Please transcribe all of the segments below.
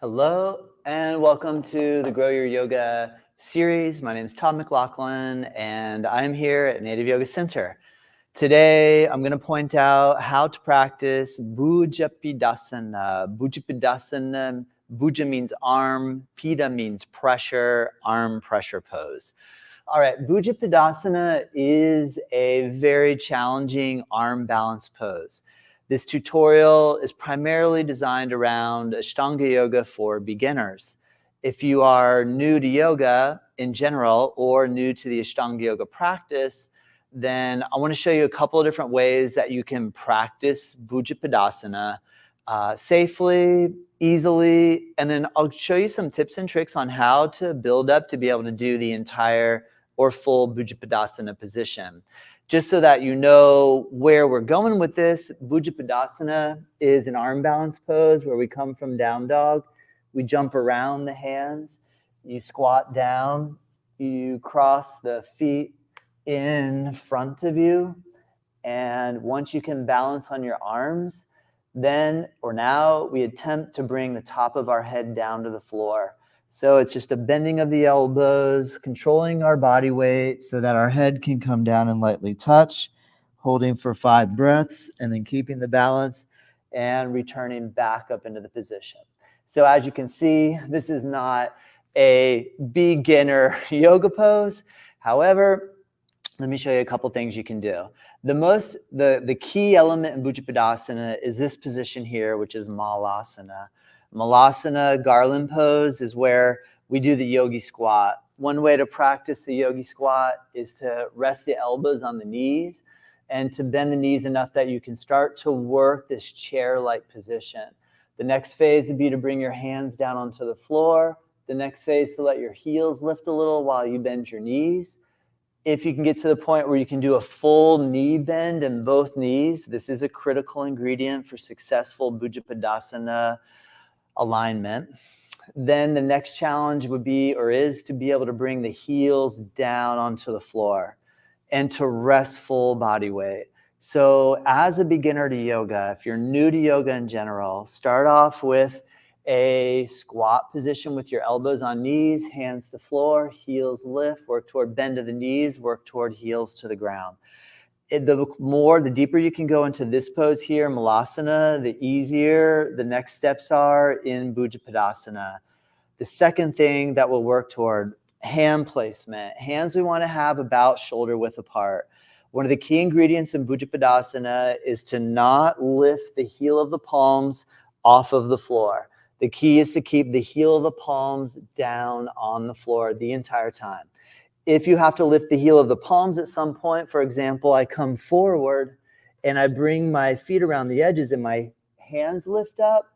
Hello and welcome to the Grow Your Yoga series. My name is Todd McLaughlin and I'm here at Native Yoga Center. Today I'm going to point out how to practice Bhujapidasana. Bhujapidasana, Bhuja means arm, Pida means pressure, arm pressure pose. All right, Bhujapidasana is a very challenging arm balance pose. This tutorial is primarily designed around Ashtanga Yoga for beginners. If you are new to yoga in general or new to the Ashtanga Yoga practice, then I want to show you a couple of different ways that you can practice Bhujapidasana safely, easily, and then I'll show you some tips and tricks on how to build up to be able to do the entire or full Bhujapidasana position. Just so that you know where we're going with this, Bhujapidasana is an arm balance pose where we come from down dog. We jump around the hands. You squat down. You cross the feet in front of you. And once you can balance on your arms, then or now we attempt to bring the top of our head down to the floor. So it's just a bending of the elbows, controlling our body weight so that our head can come down and lightly touch, holding for 5 breaths, and then keeping the balance and returning back up into the position. So as you can see, this is not a beginner yoga pose. However, let me show you a couple things you can do. The key element in Bhujapidasana is this position here, which is Malasana. Malasana, garland pose, is where we do the yogi squat. One way to practice the yogi squat is to rest the elbows on the knees and to bend the knees enough that you can start to work this chair-like position. The next phase would be to bring your hands down onto the floor. The next phase to let your heels lift a little while you bend your knees. If you can get to the point where you can do a full knee bend in both knees, this is a critical ingredient for successful Bhujapidasana alignment. Then the next challenge would be or is to be able to bring the heels down onto the floor and to rest full body weight. So as a beginner to yoga, if you're new to yoga in general, start off with a squat position with your elbows on knees, hands to floor, heels lift, work toward bend of the knees, work toward heels to the ground. The deeper you can go into this pose here, Malasana, the easier the next steps are in Bhujapidasana. The second thing that we'll work toward, hand placement. Hands we want to have about shoulder width apart. One of the key ingredients in Bhujapidasana is to not lift the heel of the palms off of the floor. The key is to keep the heel of the palms down on the floor the entire time. If you have to lift the heel of the palms at some point, for example, I come forward and I bring my feet around the edges and my hands lift up,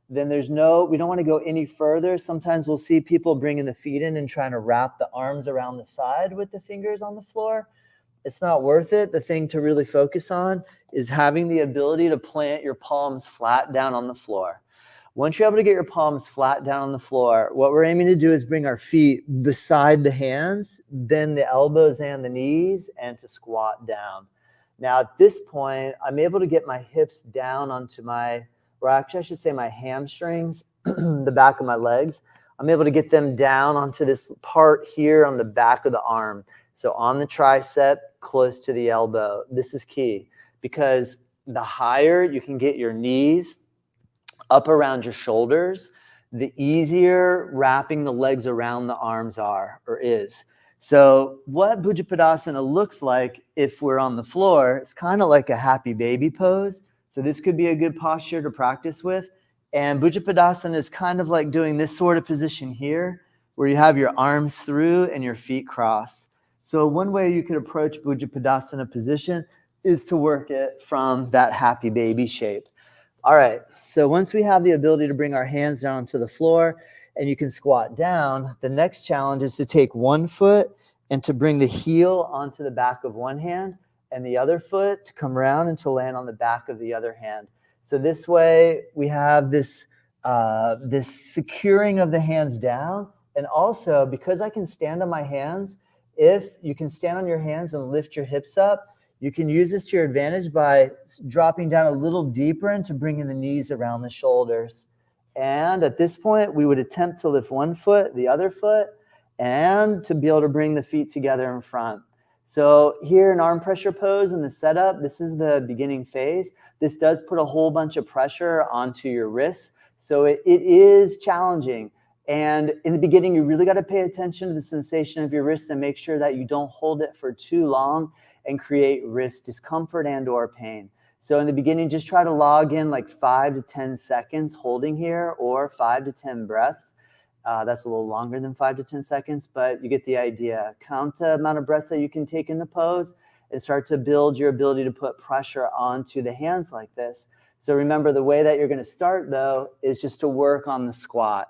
then we don't want to go any further. Sometimes we'll see people bringing the feet in and trying to wrap the arms around the side with the fingers on the floor. It's not worth it. The thing to really focus on is having the ability to plant your palms flat down on the floor. Once you're able to get your palms flat down on the floor, what we're aiming to do is bring our feet beside the hands, bend the elbows and the knees, and to squat down. Now at this point, I'm able to get my hips down onto my hamstrings, the back of my legs. I'm able to get them down onto this part here on the back of the arm. So on the tricep, close to the elbow. This is key because the higher you can get your knees up around your shoulders, the easier wrapping the legs around the arms is. So what Bhujapidasana looks like if we're on the floor, it's kind of like a happy baby pose. So this could be a good posture to practice with. And Bhujapidasana is kind of like doing this sort of position here, where you have your arms through and your feet crossed. So one way you could approach Bhujapidasana position is to work it from that happy baby shape. All right, so once we have the ability to bring our hands down to the floor and you can squat down, the next challenge is to take one foot and to bring the heel onto the back of one hand and the other foot to come around and to land on the back of the other hand. So this way we have this securing of the hands down. And also, because I can stand on my hands, if you can stand on your hands and lift your hips up, you can use this to your advantage by dropping down a little deeper and to bringing the knees around the shoulders. And at this point, we would attempt to lift one foot, the other foot, and to be able to bring the feet together in front. So here in arm pressure pose in the setup, this is the beginning phase. This does put a whole bunch of pressure onto your wrists. So it is challenging. And in the beginning, you really got to pay attention to the sensation of your wrist and make sure that you don't hold it for too long and create wrist discomfort and or pain. So in the beginning, just try to log in like 5 to 10 seconds holding here, or 5 to 10 breaths. That's a little longer than 5 to 10 seconds, but you get the idea. Count the amount of breaths that you can take in the pose and start to build your ability to put pressure onto the hands like this. So remember, the way that you're going to start, though, is just to work on the squat.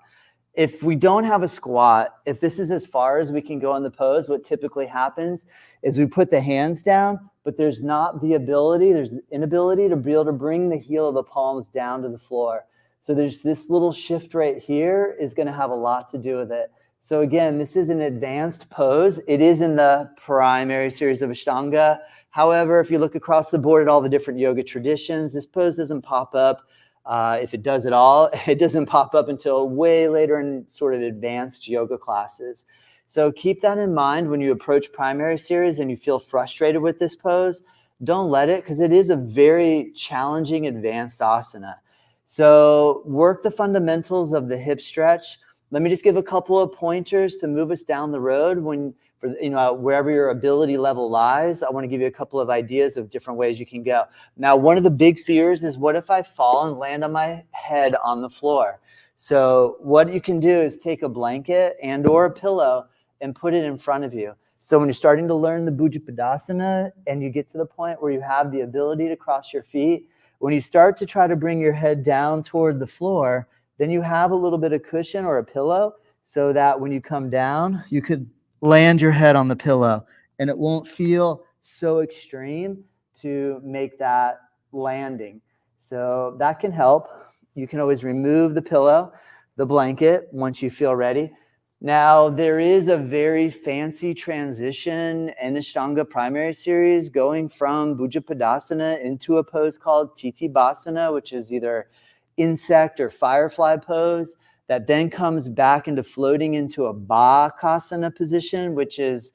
If we don't have a squat, if this is as far as we can go in the pose, what typically happens is we put the hands down, but there's not the ability, there's the inability to be able to bring the heel of the palms down to the floor. So there's this little shift right here is going to have a lot to do with it. So again, this is an advanced pose. It is in the primary series of Ashtanga. However, if you look across the board at all the different yoga traditions, this pose doesn't pop up. If it does at all, it doesn't pop up until way later in sort of advanced yoga classes. So keep that in mind when you approach primary series and you feel frustrated with this pose. Don't let it, because it is a very challenging advanced asana. So work the fundamentals of the hip stretch. Let me just give a couple of pointers to move us down the road wherever your ability level lies. I want to give you a couple of ideas of different ways you can go. Now, one of the big fears is, what if I fall and land on my head on the floor? So what you can do is take a blanket and or a pillow and put it in front of you. So when you're starting to learn the Bhujapidasana and you get to the point where you have the ability to cross your feet, when you start to try to bring your head down toward the floor, then you have a little bit of cushion or a pillow so that when you come down, you could land your head on the pillow and it won't feel so extreme to make that landing. So that can help. You can always remove the pillow, the blanket, once you feel ready. Now, there is a very fancy transition in Ashtanga primary series going from Bhujapadasana into a pose called Titibhasana, which is either insect or firefly pose, that then comes back into floating into a Bakasana position, which is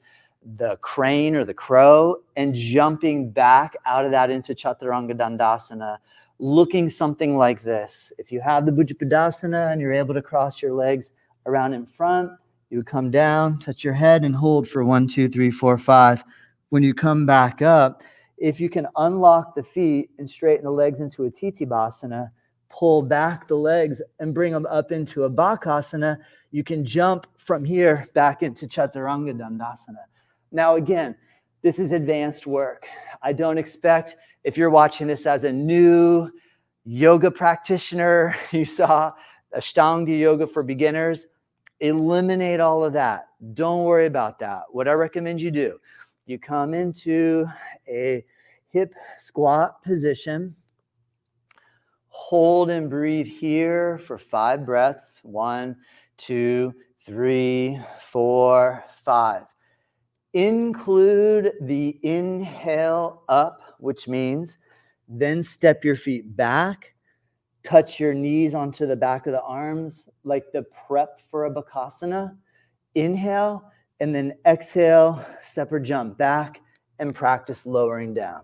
the crane or the crow, and jumping back out of that into Chaturanga Dandasana, looking something like this. If you have the Bhujapadasana and you're able to cross your legs around in front, you would come down, touch your head, and hold for 1, 2, 3, 4, 5. When you come back up, if you can unlock the feet and straighten the legs into a Titibhasana, pull back the legs and bring them up into a Bakasana, you can jump from here back into Chaturanga Dandasana. Now, again, this is advanced work. I don't expect, if you're watching this as a new yoga practitioner, you saw Ashtanga Yoga for beginners, eliminate all of that. Don't worry about that. What I recommend you do, you come into a hip squat position, hold and breathe here for 5 breaths. 1, 2, 3, 4, 5. Include the inhale up, which means then step your feet back, touch your knees onto the back of the arms like the prep for a Bakasana. Inhale, and then exhale, step or jump back, and practice lowering down.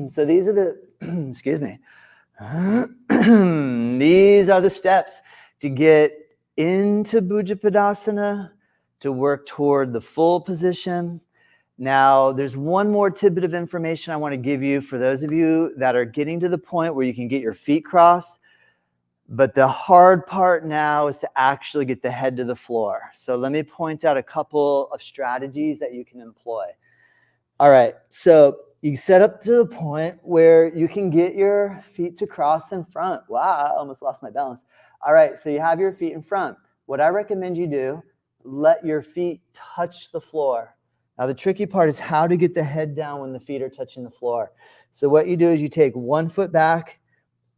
So these are the, excuse me, these are the steps to get into Bhujapadasana, to work toward the full position. Now, there's one more tidbit of information I want to give you for those of you that are getting to the point where you can get your feet crossed. But the hard part now is to actually get the head to the floor. So let me point out a couple of strategies that you can employ. All right, so you set up to the point where you can get your feet to cross in front. Wow, I almost lost my balance. All right, so you have your feet in front. What I recommend you do, let your feet touch the floor. Now, the tricky part is how to get the head down when the feet are touching the floor. So what you do is you take one foot back,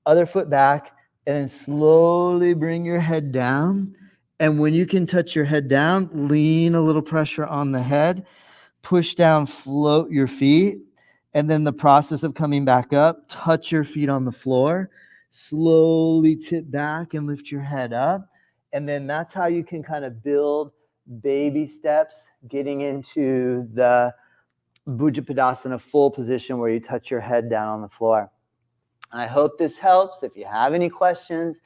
other foot back, and then slowly bring your head down. And when you can touch your head down, lean a little pressure on the head, push down, float your feet. And then the process of coming back up, touch your feet on the floor. slowly tip back and lift your head up. And then that's how you can kind of build baby steps, getting into the Bhujapidasana full position where you touch your head down on the floor. I hope this helps. If you have any questions,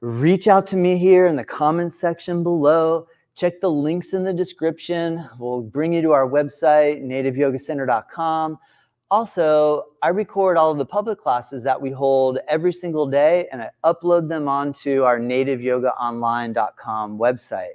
reach out to me here in the comments section below. Check the links in the description. We'll bring you to our website, nativeyogacenter.com. Also, I record all of the public classes that we hold every single day, and I upload them onto our nativeyogaonline.com website.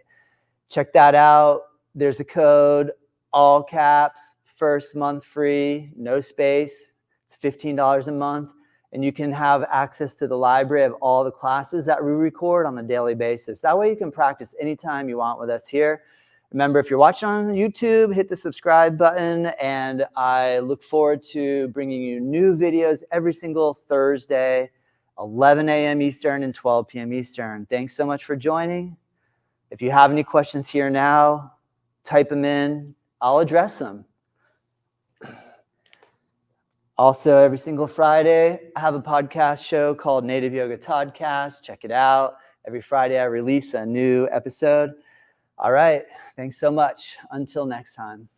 Check that out. There's a code, all caps, first month free, no space. It's $15 a month. And you can have access to the library of all the classes that we record on a daily basis. That way you can practice anytime you want with us here. Remember, if you're watching on YouTube, hit the subscribe button, and I look forward to bringing you new videos every single Thursday, 11 a.m. Eastern and 12 p.m. Eastern. Thanks so much for joining. If you have any questions here now, type them in. I'll address them. Also, every single Friday, I have a podcast show called Native Yoga Toddcast. Check it out. Every Friday, I release a new episode. All right. Thanks so much. Until next time.